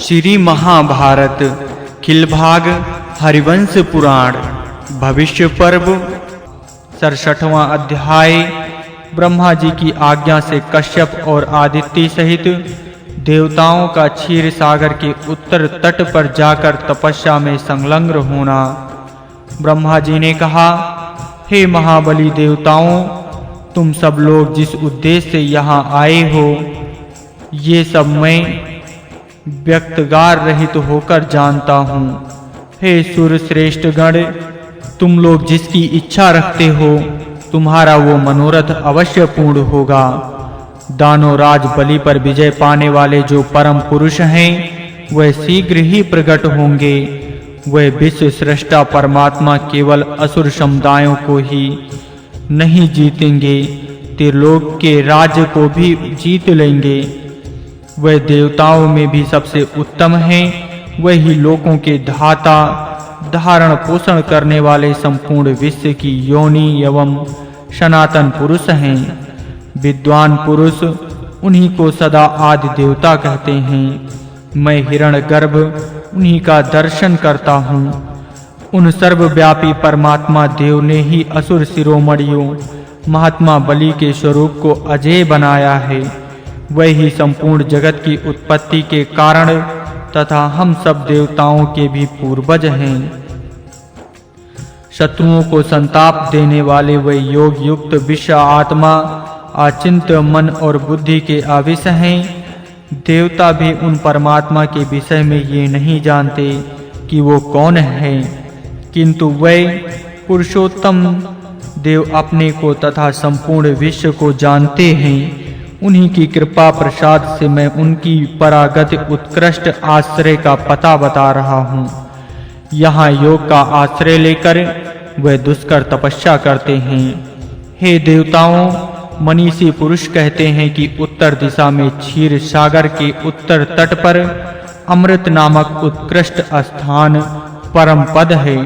श्री महाभारत खिलभाग हरिवंश पुराण भविष्य पर्व 67वां अध्याय। ब्रह्मा जी की आज्ञा से कश्यप और आदित्य सहित देवताओं का क्षीर सागर के उत्तर तट पर जाकर तपस्या में संलग्न होना। ब्रह्मा जी ने कहा, हे महाबली देवताओं, तुम सब लोग जिस उद्देश्य से यहाँ आए हो, ये सब मैं व्यक्तगार रहित होकर जानता हूँ। हे सुर श्रेष्ठ गण, तुम लोग जिसकी इच्छा रखते हो, तुम्हारा वो मनोरथ अवश्य पूर्ण होगा। दानव राज बलि पर विजय पाने वाले जो परम पुरुष हैं, वह शीघ्र ही प्रकट होंगे। वह विश्व सृष्टा परमात्मा केवल असुर समुदायों को ही नहीं जीतेंगे, त्रिलोक के राज्य को भी जीत लेंगे। वह देवताओं में भी सबसे उत्तम हैं। वही लोकों के धाता, धारण पोषण करने वाले संपूर्ण विश्व की योनि एवं सनातन पुरुष हैं। विद्वान पुरुष उन्हीं को सदा आदि देवता कहते हैं। मैं हिरण्यगर्भ उन्हीं का दर्शन करता हूँ। उन सर्वव्यापी परमात्मा देव ने ही असुर शिरोमणियों महात्मा बलि के स्वरूप को अजेय बनाया है। वही संपूर्ण जगत की उत्पत्ति के कारण तथा हम सब देवताओं के भी पूर्वज हैं। शत्रुओं को संताप देने वाले वह योग युक्त विश्व आत्मा अचिंत मन और बुद्धि के आविश हैं। देवता भी उन परमात्मा के विषय में ये नहीं जानते कि वो कौन है, किंतु वह पुरुषोत्तम देव अपने को तथा संपूर्ण विश्व को जानते हैं। उन्हीं की कृपा प्रसाद से मैं उनकी परागत उत्कृष्ट आश्रय का पता बता रहा हूँ। यहाँ योग का आश्रय लेकर वह दुष्कर तपस्या करते हैं। हे देवताओं, मनीषी पुरुष कहते हैं कि उत्तर दिशा में क्षीर सागर के उत्तर तट पर अमृत नामक उत्कृष्ट स्थान परम पद है।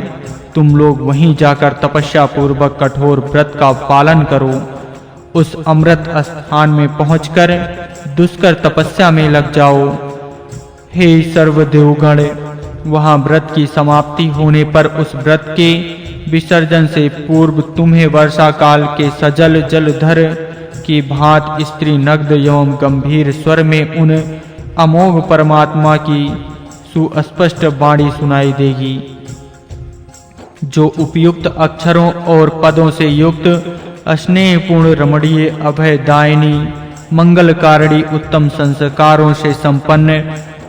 तुम लोग वहीं जाकर तपस्या पूर्वक कठोर व्रत का पालन करो। उस अमृत स्थान में पहुंचकर दुष्कर तपस्या में लग जाओ। हे सर्वदेवगण, वहां व्रत की समाप्ति होने पर उस व्रत के विसर्जन से पूर्व तुम्हें वर्षा काल के सजल जलधर की भांति स्त्री नग्न एवं गंभीर स्वर में उन अमोघ परमात्मा की सुस्पष्ट वाणी सुनाई देगी, जो उपयुक्त अक्षरों और पदों से युक्त स्नेहपूर्ण रमणीय अभयदायिनी मंगलकारिणी उत्तम संस्कारों से संपन्न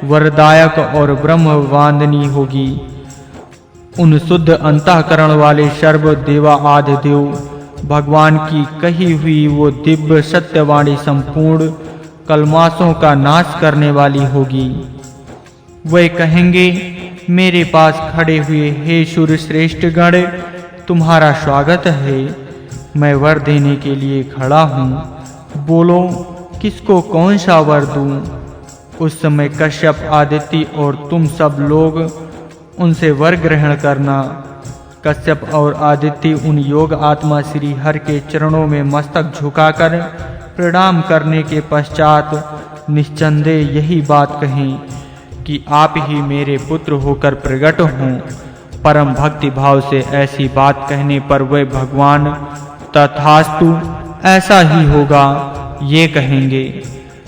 वरदायक और ब्रह्मवादिनी होगी। उन शुद्ध अंतःकरण वाले सर्व देवा आदि देव भगवान की कही हुई वो दिव्य सत्यवाणी संपूर्ण कल्माशों का नाश करने वाली होगी। वे कहेंगे, मेरे पास खड़े हुए हे सूर्य श्रेष्ठ गण, तुम्हारा स्वागत है। मैं वर देने के लिए खड़ा हूँ। बोलो, किसको कौन सा वर दूँ? उस समय कश्यप, आदित्य और तुम सब लोग उनसे वर ग्रहण करना। कश्यप और आदित्य उन योग आत्मा श्री हरि के चरणों में मस्तक झुकाकर प्रणाम करने के पश्चात निस्संदेह यही बात कहें कि आप ही मेरे पुत्र होकर प्रकट हों। परम भक्ति भाव से ऐसी बात कहने पर वे भगवान तथास्तु ऐसा ही होगा ये कहेंगे।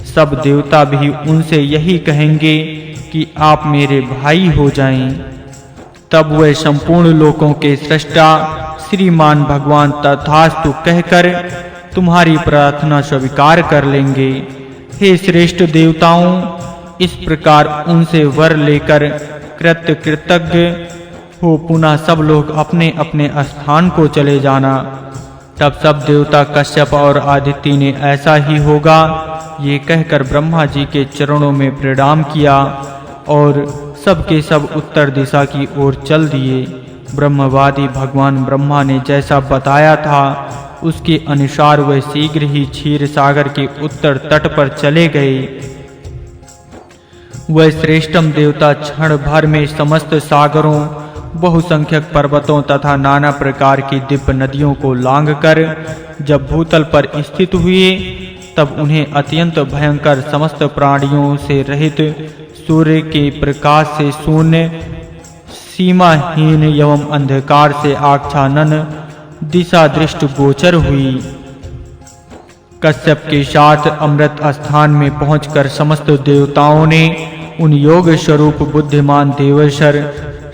सब देवता भी उनसे यही कहेंगे कि आप मेरे भाई हो जाएं। तब वे संपूर्ण लोकों के सृष्टा श्रीमान भगवान तथास्तु कहकर तुम्हारी प्रार्थना स्वीकार कर लेंगे। हे श्रेष्ठ देवताओं, इस प्रकार उनसे वर लेकर कृतज्ञ हो पुनः सब लोग अपने अपने स्थान को चले जाना। तब सब देवता कश्यप और आदित्य ने ऐसा ही होगा ये कहकर ब्रह्मा जी के चरणों में प्रणाम किया और सबके सब उत्तर दिशा की ओर चल दिए। ब्रह्मवादी भगवान ब्रह्मा ने जैसा बताया था उसके अनुसार वह शीघ्र ही क्षीर सागर के उत्तर तट पर चले गए। वह श्रेष्ठम देवता क्षण भर में समस्त सागरों, बहुसंख्यक पर्वतों तथा नाना प्रकार की दिव्य नदियों को लांघकर जब भूतल पर स्थित हुए, तब उन्हें अत्यंत भयंकर समस्त प्राणियों से रहित सूर्य के प्रकाश से शून्य, सीमाहीन एवं अंधकार से आच्छादन दिशा दृष्टि गोचर हुई। कश्यप के साथ अमृत स्थान में पहुंचकर समस्त देवताओं ने उन योग स्वरूप बुद्धिमान देवेश्वर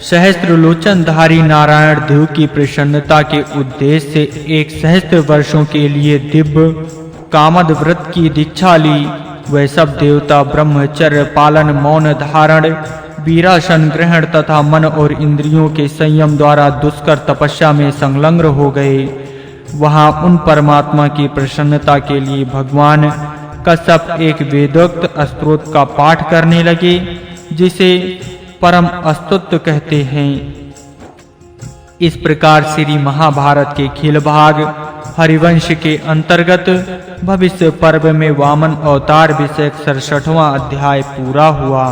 सहस्त्रलोचनधारी नारायण देव की प्रसन्नता के उद्देश्य से 1 सहस्त्र वर्षों के लिए दिव्य कामद व्रत की दीक्षा ली। वह सब देवता ब्रह्मचर्य पालन, मौन धारण, वीरासन ग्रहण तथा मन और इंद्रियों के संयम द्वारा दुष्कर तपस्या में संलग्न हो गए। वहां उन परमात्मा की प्रसन्नता के लिए भगवान कश्यप एक वेदोक्त स्तोत्र का पाठ करने लगे, जिसे परम स्तुत्य कहते हैं। इस प्रकार श्री महाभारत के खेल भाग हरिवंश के अंतर्गत भविष्य पर्व में वामन अवतार विषयक 67वां अध्याय पूरा हुआ।